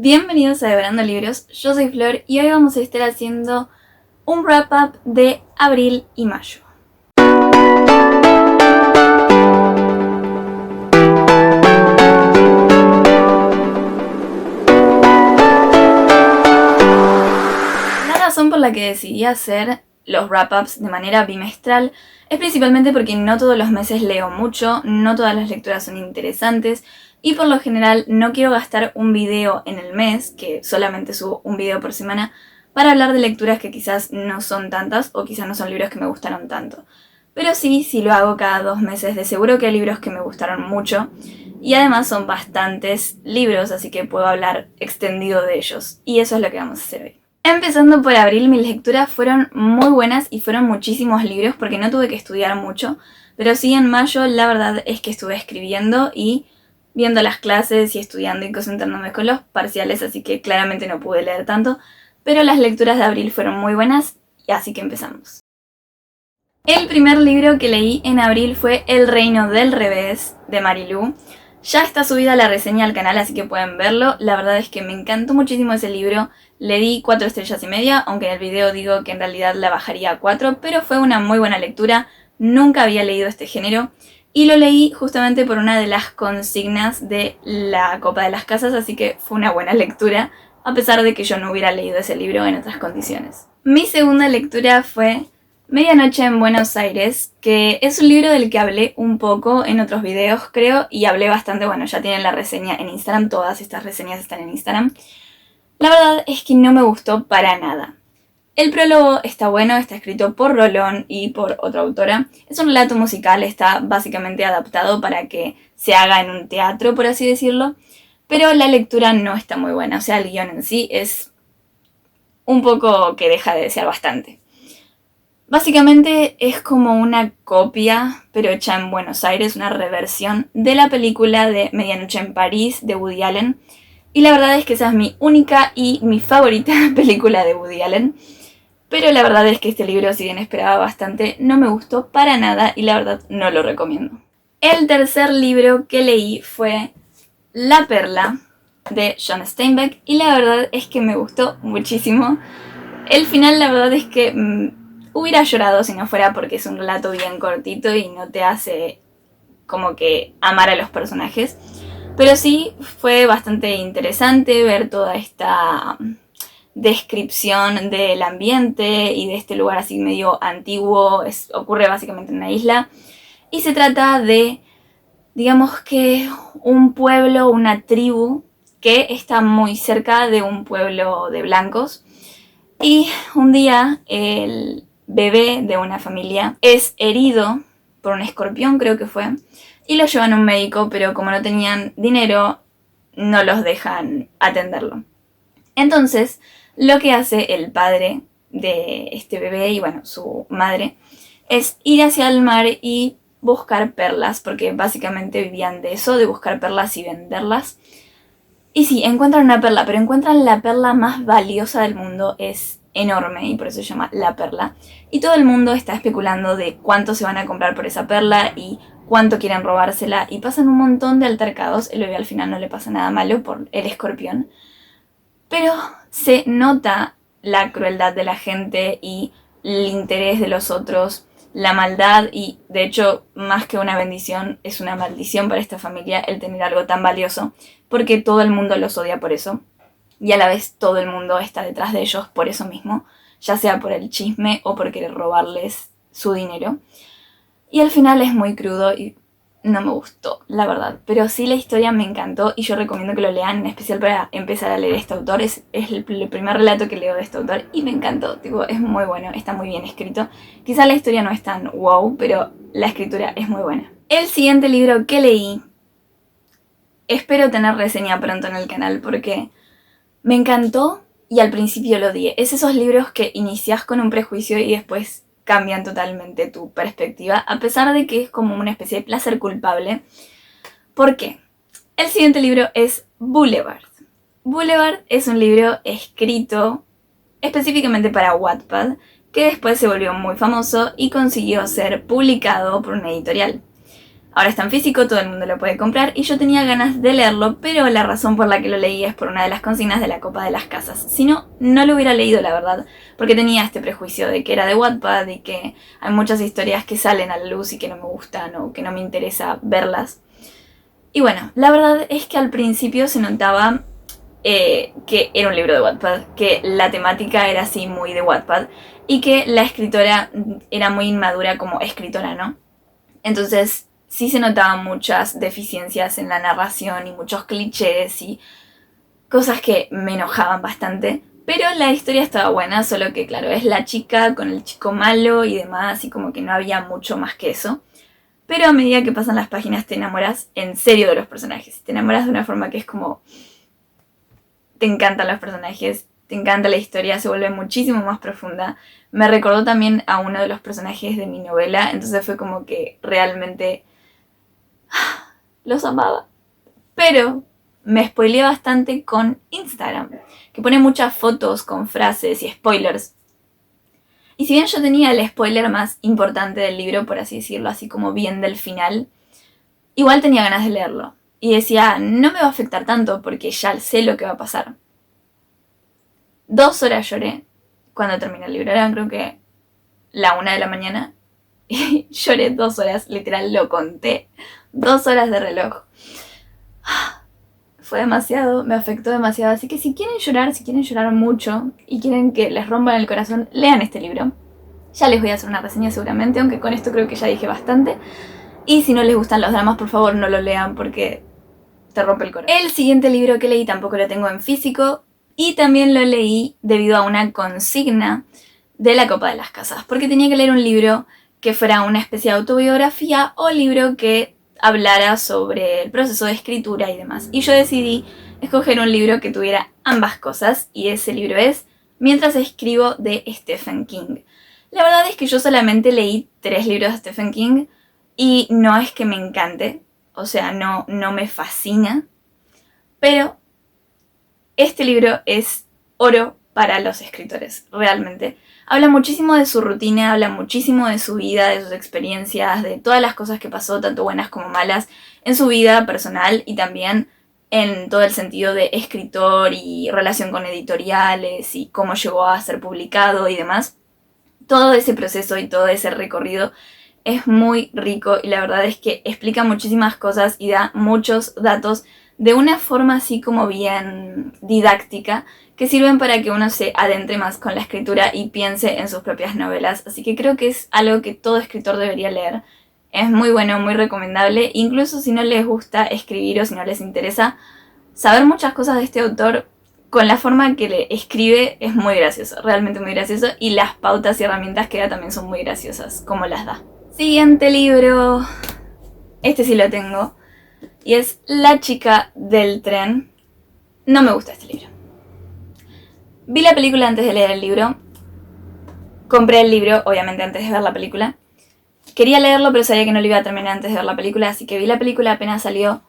Bienvenidos a Devorando Libros, yo soy Flor y hoy vamos a estar haciendo un wrap-up de abril y mayo. La razón por la que decidí hacer los wrap-ups de manera bimestral es principalmente porque no todos los meses leo mucho, no todas las lecturas son interesantes y por lo general no quiero gastar un video en el mes, que solamente subo un video por semana, para hablar de lecturas que quizás no son tantas o quizás no son libros que me gustaron tanto. Pero sí, si lo hago cada 2 meses, de seguro que hay libros que me gustaron mucho y además son bastantes libros, así que puedo hablar extendido de ellos y eso es lo que vamos a hacer hoy. Empezando por abril, mis lecturas fueron muy buenas y fueron muchísimos libros porque no tuve que estudiar mucho, pero sí en mayo la verdad es que estuve escribiendo y viendo las clases y estudiando y concentrándome con los parciales, así que claramente no pude leer tanto, pero las lecturas de abril fueron muy buenas y así que empezamos. El primer libro que leí en abril fue El Reino del Revés, de Marilú. Ya está subida la reseña al canal, así que pueden verlo. La verdad es que me encantó muchísimo ese libro. Le di 4 estrellas y media, aunque en el video digo que en realidad la bajaría a 4, pero fue una muy buena lectura. Nunca había leído este género y lo leí justamente por una de las consignas de la Copa de las Casas, así que fue una buena lectura, a pesar de que yo no hubiera leído ese libro en otras condiciones. Mi segunda lectura fue Medianoche en Buenos Aires, que es un libro del que hablé un poco en otros videos, creo, y hablé bastante, bueno, ya tienen la reseña en Instagram, todas estas reseñas están en Instagram. La verdad es que no me gustó para nada. El prólogo está bueno, está escrito por Rolón y por otra autora. Es un relato musical, está básicamente adaptado para que se haga en un teatro, por así decirlo, pero la lectura no está muy buena, o sea, el guión en sí es un poco que deja de desear bastante. Básicamente es como una copia, pero hecha en Buenos Aires, una reversión de la película de Medianoche en París de Woody Allen. Y la verdad es que esa es mi única y mi favorita película de Woody Allen. Pero la verdad es que este libro, si bien esperaba bastante, no me gustó para nada y la verdad no lo recomiendo. El tercer libro que leí fue La Perla, de John Steinbeck, y la verdad es que me gustó muchísimo. El final, la verdad es que hubiera llorado si no fuera porque es un relato bien cortito y no te hace como que amar a los personajes. Pero sí fue bastante interesante ver toda esta descripción del ambiente y de este lugar así medio antiguo. Ocurre básicamente en una isla. Y se trata de, digamos que un pueblo, una tribu que está muy cerca de un pueblo de blancos. Y un día el bebé de una familia es herido por un escorpión, creo que fue, y lo llevan a un médico, pero como no tenían dinero, no los dejan atenderlo. Entonces, lo que hace el padre de este bebé y bueno, su madre, es ir hacia el mar y buscar perlas, porque básicamente vivían de eso, de buscar perlas y venderlas. Y sí, encuentran una perla, pero encuentran la perla más valiosa del mundo, es enorme y por eso se llama La Perla. Y todo el mundo está especulando de cuánto se van a comprar por esa perla y cuánto quieren robársela. Y pasan un montón de altercados, el bebé al final no le pasa nada malo por el escorpión. Pero se nota la crueldad de la gente y el interés de los otros, la maldad y de hecho más que una bendición es una maldición para esta familia el tener algo tan valioso porque todo el mundo los odia por eso y a la vez todo el mundo está detrás de ellos por eso mismo, ya sea por el chisme o por querer robarles su dinero. Y al final es muy crudo y no me gustó, la verdad. Pero sí la historia me encantó y yo recomiendo que lo lean, en especial para empezar a leer este autor. Es el primer relato que leo de este autor y me encantó. Tipo, es muy bueno, está muy bien escrito. Quizá la historia no es tan wow, pero la escritura es muy buena. El siguiente libro que leí, espero tener reseña pronto en el canal porque me encantó y al principio lo odié. Es esos libros que inicias con un prejuicio y después cambian totalmente tu perspectiva, a pesar de que es como una especie de placer culpable. ¿Por qué? El siguiente libro es Boulevard. Boulevard es un libro escrito específicamente para Wattpad, que después se volvió muy famoso y consiguió ser publicado por una editorial. Ahora está en físico, todo el mundo lo puede comprar y yo tenía ganas de leerlo, pero la razón por la que lo leí es por una de las consignas de la Copa de las Casas. Si no, no lo hubiera leído, la verdad, porque tenía este prejuicio de que era de Wattpad y que hay muchas historias que salen a la luz y que no me gustan o que no me interesa verlas. Y bueno, la verdad es que al principio se notaba que era un libro de Wattpad, que la temática era así muy de Wattpad y que la escritora era muy inmadura como escritora, ¿no? Entonces sí se notaban muchas deficiencias en la narración y muchos clichés y cosas que me enojaban bastante. Pero la historia estaba buena, solo que claro, es la chica con el chico malo y demás, y como que no había mucho más que eso. Pero a medida que pasan las páginas te enamoras en serio de los personajes. Te enamoras de una forma que es como... Te encantan los personajes, te encanta la historia, se vuelve muchísimo más profunda. Me recordó también a uno de los personajes de mi novela, entonces fue como que realmente los amaba. Pero me spoileé bastante con Instagram, que pone muchas fotos con frases y spoilers. Y si bien yo tenía el spoiler más importante del libro, por así decirlo, así como bien del final, igual tenía ganas de leerlo. Y decía, no me va a afectar tanto porque ya sé lo que va a pasar. 2 horas lloré cuando terminé el libro. Eran creo que la 1 de la mañana. Y lloré 2 horas, literal lo conté. 2 horas de reloj. Fue demasiado, me afectó demasiado. Así que si quieren llorar mucho y quieren que les rompan el corazón, lean este libro. Ya les voy a hacer una reseña seguramente, aunque con esto creo que ya dije bastante. Y si no les gustan los dramas, por favor no lo lean porque te rompe el corazón. El siguiente libro que leí tampoco lo tengo en físico y también lo leí debido a una consigna de la Copa de las Casas, porque tenía que leer un libro que fuera una especie de autobiografía o libro que hablara sobre el proceso de escritura y demás. Y yo decidí escoger un libro que tuviera ambas cosas y ese libro es Mientras escribo de Stephen King. La verdad es que yo solamente leí 3 libros de Stephen King y no es que me encante, o sea, no me fascina, pero este libro es oro para los escritores, realmente. Habla muchísimo de su rutina, habla muchísimo de su vida, de sus experiencias, de todas las cosas que pasó, tanto buenas como malas, en su vida personal y también en todo el sentido de escritor y relación con editoriales y cómo llegó a ser publicado y demás. Todo ese proceso y todo ese recorrido es muy rico y la verdad es que explica muchísimas cosas y da muchos datos de una forma así como bien didáctica que sirven para que uno se adentre más con la escritura y piense en sus propias novelas. Así que creo que es algo que todo escritor debería leer. Es muy bueno, muy recomendable. Incluso si no les gusta escribir o si no les interesa, saber muchas cosas de este autor con la forma que le escribe es muy gracioso, realmente muy gracioso. Y las pautas y herramientas que da también son muy graciosas, como las da. Siguiente libro. Este sí lo tengo. Y es La chica del tren. No me gusta este libro. Vi la película antes de leer el libro. Compré el libro, obviamente, antes de ver la película. Quería leerlo, pero sabía que no lo iba a terminar antes de ver la película, así que vi la película apenas salió.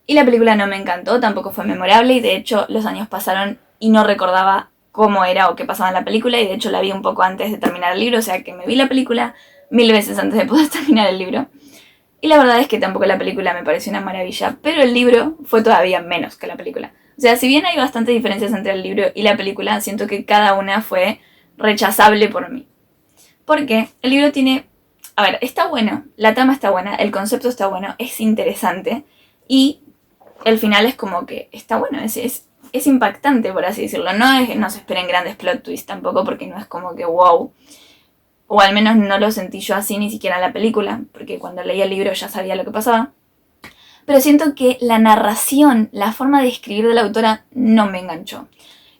Y la película no me encantó, tampoco fue memorable, y de hecho los años pasaron y no recordaba cómo era o qué pasaba en la película, y de hecho la vi un poco antes de terminar el libro, o sea que me vi la película 1000 veces antes de poder terminar el libro. Y la verdad es que tampoco la película me pareció una maravilla, pero el libro fue todavía menos que la película. O sea, si bien hay bastantes diferencias entre el libro y la película, siento que cada una fue rechazable por mí. Porque el libro tiene... A ver, está bueno, la trama está buena, el concepto está bueno, es interesante y el final es como que está bueno, es impactante, por así decirlo. No se esperen grandes plot twists tampoco porque no es como que wow. O al menos no lo sentí yo así ni siquiera en la película, porque cuando leí el libro ya sabía lo que pasaba. Pero siento que la narración, la forma de escribir de la autora no me enganchó.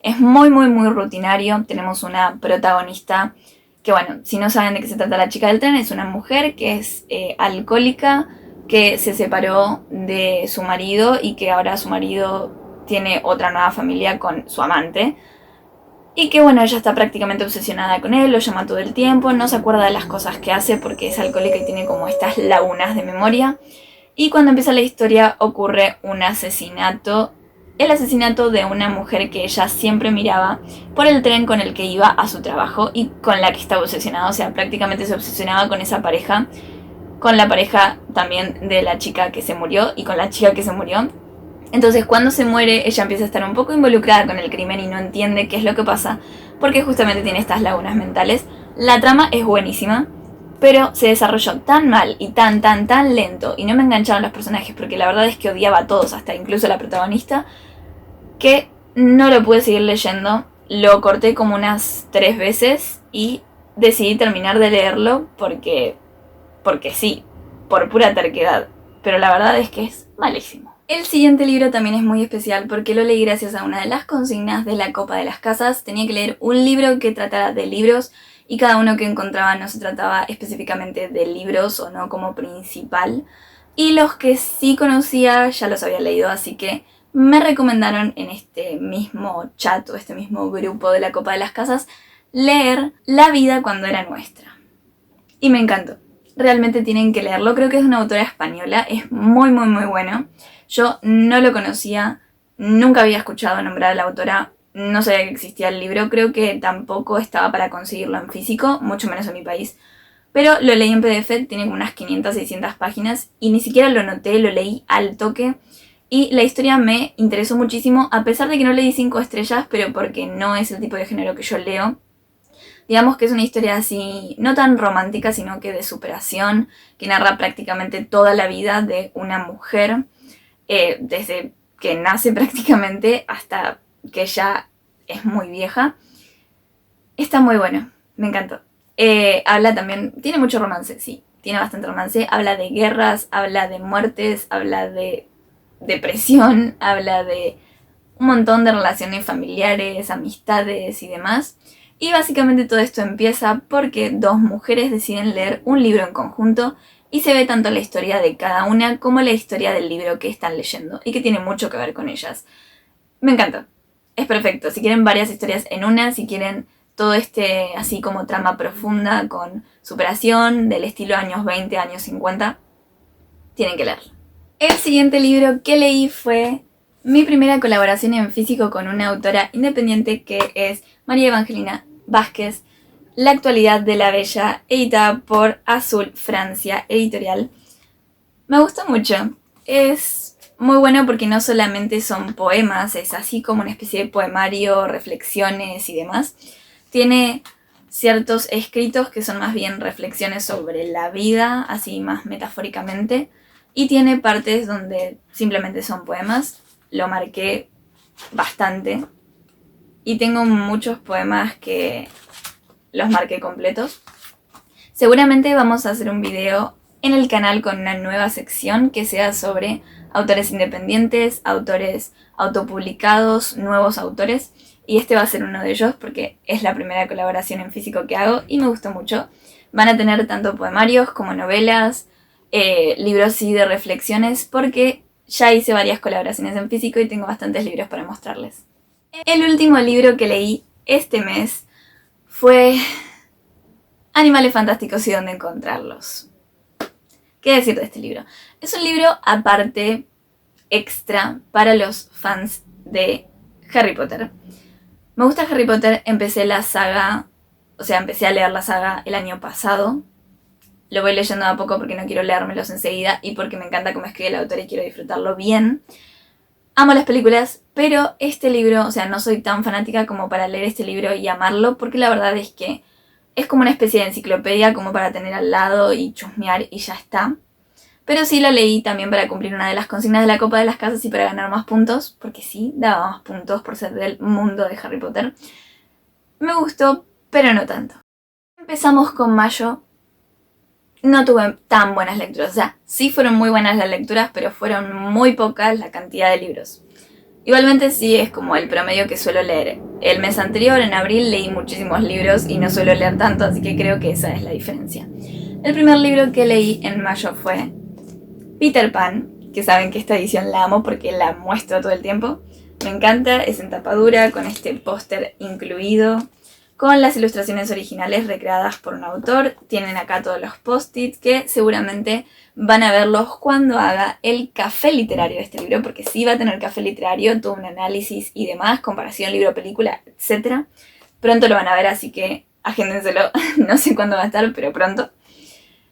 Es muy, muy, muy rutinario. Tenemos una protagonista que, bueno, si no saben de qué se trata La chica del tren, es una mujer que es alcohólica, que se separó de su marido y que ahora su marido tiene otra nueva familia con su amante. Y que bueno, ella está prácticamente obsesionada con él, lo llama todo el tiempo, no se acuerda de las cosas que hace porque es alcohólica y tiene como estas lagunas de memoria. Y cuando empieza la historia ocurre un asesinato, el asesinato de una mujer que ella siempre miraba por el tren con el que iba a su trabajo y con la que estaba obsesionada, o sea, prácticamente se obsesionaba con esa pareja con la pareja también de la chica que se murió y con la chica que se murió. Entonces cuando se muere ella empieza a estar un poco involucrada con el crimen y no entiende qué es lo que pasa porque justamente tiene estas lagunas mentales. La trama es buenísima, pero se desarrolló tan mal y tan lento y no me engancharon los personajes porque la verdad es que odiaba a todos, hasta incluso a la protagonista, que no lo pude seguir leyendo. Lo corté como unas 3 veces y decidí terminar de leerlo porque sí, por pura terquedad, pero la verdad es que es malísimo. El siguiente libro también es muy especial porque lo leí gracias a una de las consignas de la Copa de las Casas. Tenía que leer un libro que tratara de libros y cada uno que encontraba no se trataba específicamente de libros o no como principal. Y los que sí conocía ya los había leído, así que me recomendaron en este mismo chat o este mismo grupo de la Copa de las Casas leer La vida cuando era nuestra. Y me encantó. Realmente tienen que leerlo, creo que es una autora española, es muy bueno. Yo no lo conocía, nunca había escuchado nombrar a la autora, no sabía que existía el libro, creo que tampoco estaba para conseguirlo en físico, mucho menos en mi país. Pero lo leí en PDF, tiene como unas 500, 600 páginas y ni siquiera lo noté, lo leí al toque. Y la historia me interesó muchísimo, a pesar de que no le di 5 estrellas, pero porque no es el tipo de género que yo leo. Digamos que es una historia así, no tan romántica, sino que de superación, que narra prácticamente toda la vida de una mujer, desde que nace prácticamente hasta que ya es muy vieja. Está muy bueno, me encantó. Habla también, tiene mucho romance, sí, tiene bastante romance. Habla de guerras, habla de muertes, habla de depresión, habla de un montón de relaciones familiares, amistades y demás. Y básicamente todo esto empieza porque 2 mujeres deciden leer un libro en conjunto y se ve tanto la historia de cada una como la historia del libro que están leyendo y que tiene mucho que ver con ellas. Me encantó. Es perfecto. Si quieren varias historias en una, si quieren todo este así como trama profunda con superación del estilo años 20, años 50, tienen que leerlo. El siguiente libro que leí fue mi primera colaboración en físico con una autora independiente que es María Evangelina Vázquez, La actualidad de la bella, editada por Azul Francia Editorial. Me gustó mucho. Es muy bueno porque no solamente son poemas, es así como una especie de poemario, reflexiones y demás. Tiene ciertos escritos que son más bien reflexiones sobre la vida, así más metafóricamente. Y tiene partes donde simplemente son poemas. Lo marqué bastante. Y tengo muchos poemas que los marqué completos. Seguramente vamos a hacer un video en el canal con una nueva sección que sea sobre autores independientes, autores autopublicados, nuevos autores. Y este va a ser uno de ellos porque es la primera colaboración en físico que hago y me gustó mucho. Van a tener tanto poemarios como novelas, libros sí de reflexiones, porque ya hice varias colaboraciones en físico y tengo bastantes libros para mostrarles. El último libro que leí este mes fue Animales Fantásticos y dónde encontrarlos. ¿Qué decir de este libro? Es un libro aparte, extra, para los fans de Harry Potter. Me gusta Harry Potter, empecé a leer la saga el año pasado. Lo voy leyendo a poco porque no quiero leérmelos enseguida y porque me encanta cómo escribe el autor y quiero disfrutarlo bien. Amo las películas, pero este libro, no soy tan fanática como para leer este libro y amarlo, porque la verdad es que es como una especie de enciclopedia como para tener al lado y chusmear y ya está. Pero sí lo leí también para cumplir una de las consignas de la Copa de las Casas y para ganar más puntos, porque sí, daba más puntos por ser del mundo de Harry Potter. Me gustó, pero no tanto. Empezamos con mayo. No tuve tan buenas lecturas, sí fueron muy buenas las lecturas, pero fueron muy pocas la cantidad de libros. Igualmente sí es como el promedio que suelo leer. El mes anterior, en abril, leí muchísimos libros y no suelo leer tanto, así que creo que esa es la diferencia. El primer libro que leí en mayo fue Peter Pan, que saben que esta edición la amo porque la muestro todo el tiempo. Me encanta, es en tapa dura, con este póster incluido, con las ilustraciones originales recreadas por un autor. Tienen acá todos los post-its que seguramente van a verlos cuando haga el café literario de este libro, porque sí va a tener café literario, todo un análisis y demás, comparación libro-película, etc. Pronto lo van a ver, así que agéndenselo, no sé cuándo va a estar, pero pronto.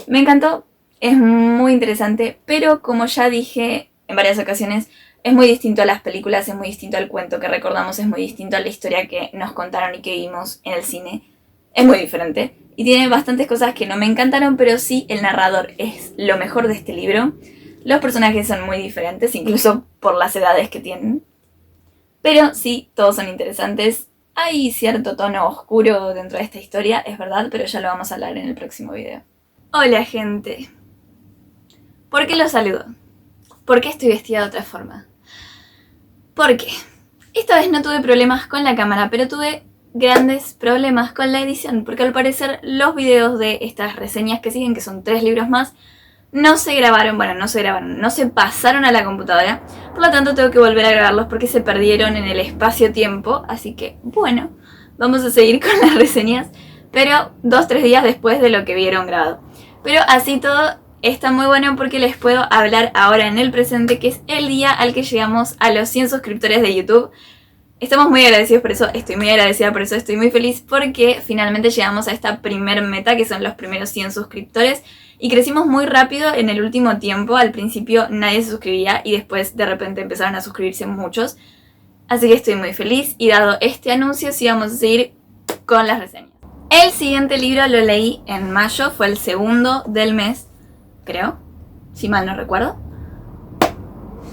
Me encantó, es muy interesante, pero como ya dije en varias ocasiones, es muy distinto a las películas, es muy distinto al cuento que recordamos, es muy distinto a la historia que nos contaron y que vimos en el cine. Es muy diferente. Y tiene bastantes cosas que no me encantaron, pero sí el narrador es lo mejor de este libro. Los personajes son muy diferentes, incluso por las edades que tienen. Pero sí, todos son interesantes. Hay cierto tono oscuro dentro de esta historia, es verdad, pero ya lo vamos a hablar en el próximo video. Hola, gente. ¿Por qué los saludo? ¿Por qué estoy vestida de otra forma? ¿Por qué? Esta vez no tuve problemas con la cámara, pero tuve grandes problemas con la edición, porque al parecer los videos de estas reseñas que siguen, que son 3 libros más, no se pasaron a la computadora, por lo tanto tengo que volver a grabarlos porque se perdieron en el espacio-tiempo, así que bueno, vamos a seguir con las reseñas, pero 2-3 días después de lo que vieron grabado. Pero así todo está muy bueno porque les puedo hablar ahora en el presente, que es el día al que llegamos a los 100 suscriptores de YouTube. Estamos muy agradecidos por eso, estoy muy agradecida por eso, estoy muy feliz porque finalmente llegamos a esta primer meta, que son los primeros 100 suscriptores. Y crecimos muy rápido en el último tiempo. Al principio nadie se suscribía y después de repente empezaron a suscribirse muchos. Así que estoy muy feliz y dado este anuncio sí vamos a seguir con las reseñas. El siguiente libro lo leí en mayo, fue el segundo del mes, creo, si mal no recuerdo.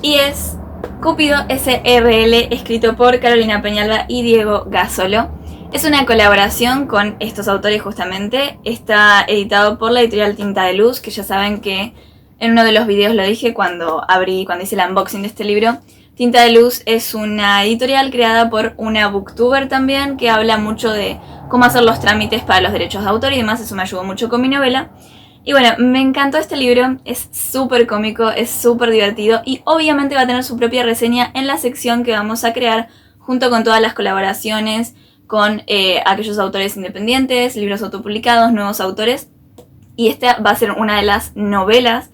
Y es Cúpido SRL, escrito por Carolina Peñalba y Diego Gazzolo. Es una colaboración con estos autores justamente. Está editado por la editorial Tinta de Luz, que ya saben que en uno de los videos lo dije cuando hice el unboxing de este libro. Tinta de Luz es una editorial creada por una booktuber también, que habla mucho de cómo hacer los trámites para los derechos de autor y demás. Eso me ayudó mucho con mi novela. Y bueno, me encantó este libro, es súper cómico, es súper divertido y obviamente va a tener su propia reseña en la sección que vamos a crear junto con todas las colaboraciones con aquellos autores independientes, libros autopublicados, nuevos autores. Y esta va a ser una de las novelas,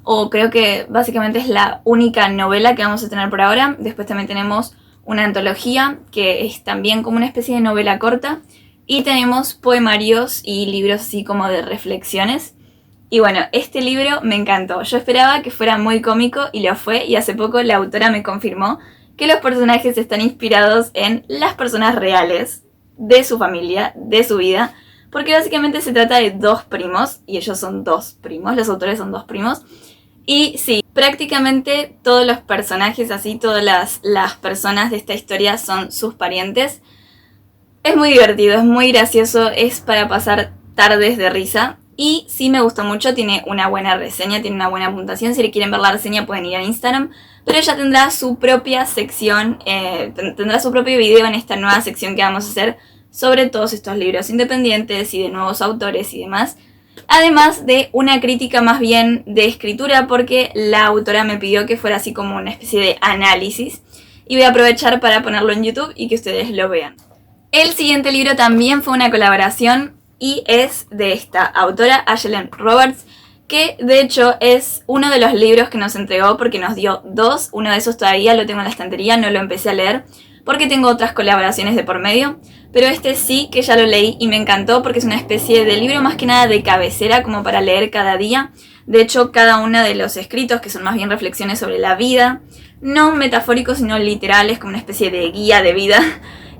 o creo que básicamente es la única novela que vamos a tener por ahora. Después también tenemos una antología, que es también como una especie de novela corta. Y tenemos poemarios y libros así como de reflexiones. Y bueno, este libro me encantó. Yo esperaba que fuera muy cómico y lo fue. Y hace poco la autora me confirmó que los personajes están inspirados en las personas reales de su familia, de su vida, porque básicamente se trata de 2 primos, y ellos son 2 primos, los autores son 2 primos, y sí, prácticamente todos los personajes, así todas las personas de esta historia son sus parientes. Es muy divertido, es muy gracioso, es para pasar tardes de risa. Y sí me gustó mucho, tiene una buena reseña, tiene una buena puntuación. Si le quieren ver la reseña pueden ir a Instagram. Pero ella tendrá su propia sección, tendrá su propio video en esta nueva sección que vamos a hacer sobre todos estos libros independientes y de nuevos autores y demás. Además de una crítica más bien de escritura, porque la autora me pidió que fuera así como una especie de análisis. Y voy a aprovechar para ponerlo en YouTube y que ustedes lo vean. El siguiente libro también fue una colaboración. Y es de esta autora, Aislinn Roberts, que de hecho es uno de los libros que nos entregó porque nos dio 2. Uno de esos todavía lo tengo en la estantería, no lo empecé a leer porque tengo otras colaboraciones de por medio. Pero este sí que ya lo leí y me encantó porque es una especie de libro más que nada de cabecera, como para leer cada día. De hecho, cada uno de los escritos, que son más bien reflexiones sobre la vida, no metafóricos sino literales, como una especie de guía de vida.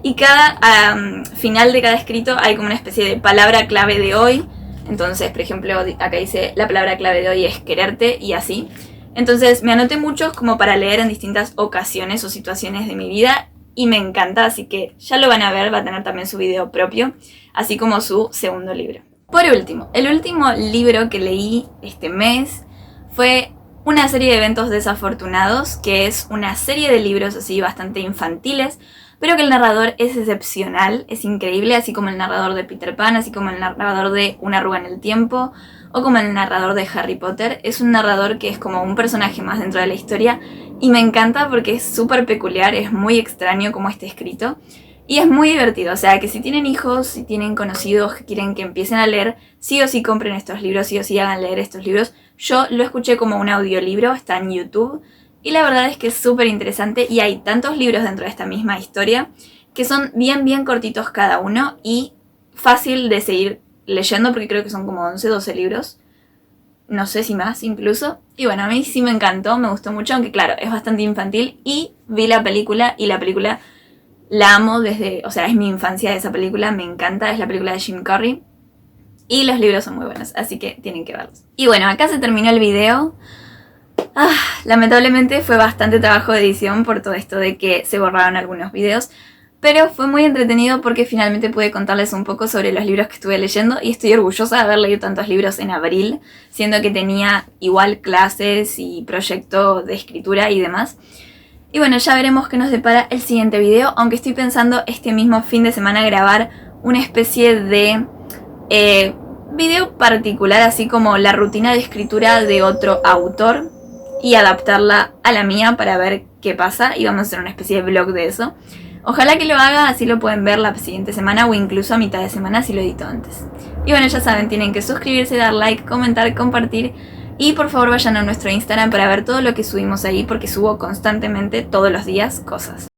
Y cada final de cada escrito hay como una especie de palabra clave de hoy. Entonces, por ejemplo, acá dice la palabra clave de hoy es quererte y así. Entonces me anoté muchos como para leer en distintas ocasiones o situaciones de mi vida. Y me encanta, así que ya lo van a ver, va a tener también su video propio, así como su segundo libro. Por último, el último libro que leí este mes fue una serie de eventos desafortunados, que es una serie de libros así bastante infantiles, pero que el narrador es excepcional, es increíble, así como el narrador de Peter Pan, así como el narrador de Una arruga en el tiempo, o como el narrador de Harry Potter. Es un narrador que es como un personaje más dentro de la historia, y me encanta porque es súper peculiar, es muy extraño como está escrito, y es muy divertido. O sea, que si tienen hijos, si tienen conocidos que quieren que empiecen a leer, sí o sí compren estos libros, sí o sí hagan leer estos libros. Yo lo escuché como un audiolibro, está en YouTube, y la verdad es que es súper interesante y hay tantos libros dentro de esta misma historia que son bien cortitos cada uno y fácil de seguir leyendo porque creo que son como 11-12 libros. no sé si más incluso. Y bueno, a mí sí me encantó, me gustó mucho, aunque claro, es bastante infantil. Y vi la película y la película la amo desde, o sea, es mi infancia esa película, me encanta, es la película de Jim Carrey. Y los libros son muy buenos, así que tienen que verlos. Y bueno, acá se terminó el video. Lamentablemente fue bastante trabajo de edición por todo esto de que se borraron algunos videos. Pero fue muy entretenido porque finalmente pude contarles un poco sobre los libros que estuve leyendo. Y estoy orgullosa de haber leído tantos libros en abril, siendo que tenía igual clases y proyecto de escritura y demás. Y bueno, ya veremos qué nos depara el siguiente video, aunque estoy pensando este mismo fin de semana grabar una especie de video particular, así como la rutina de escritura de otro autor, y adaptarla a la mía para ver qué pasa, y vamos a hacer una especie de vlog de eso. Ojalá que lo haga, así lo pueden ver la siguiente semana o incluso a mitad de semana si lo edito antes. Y bueno, ya saben, tienen que suscribirse, dar like, comentar, compartir. Y por favor vayan a nuestro Instagram para ver todo lo que subimos ahí, porque subo constantemente todos los días cosas.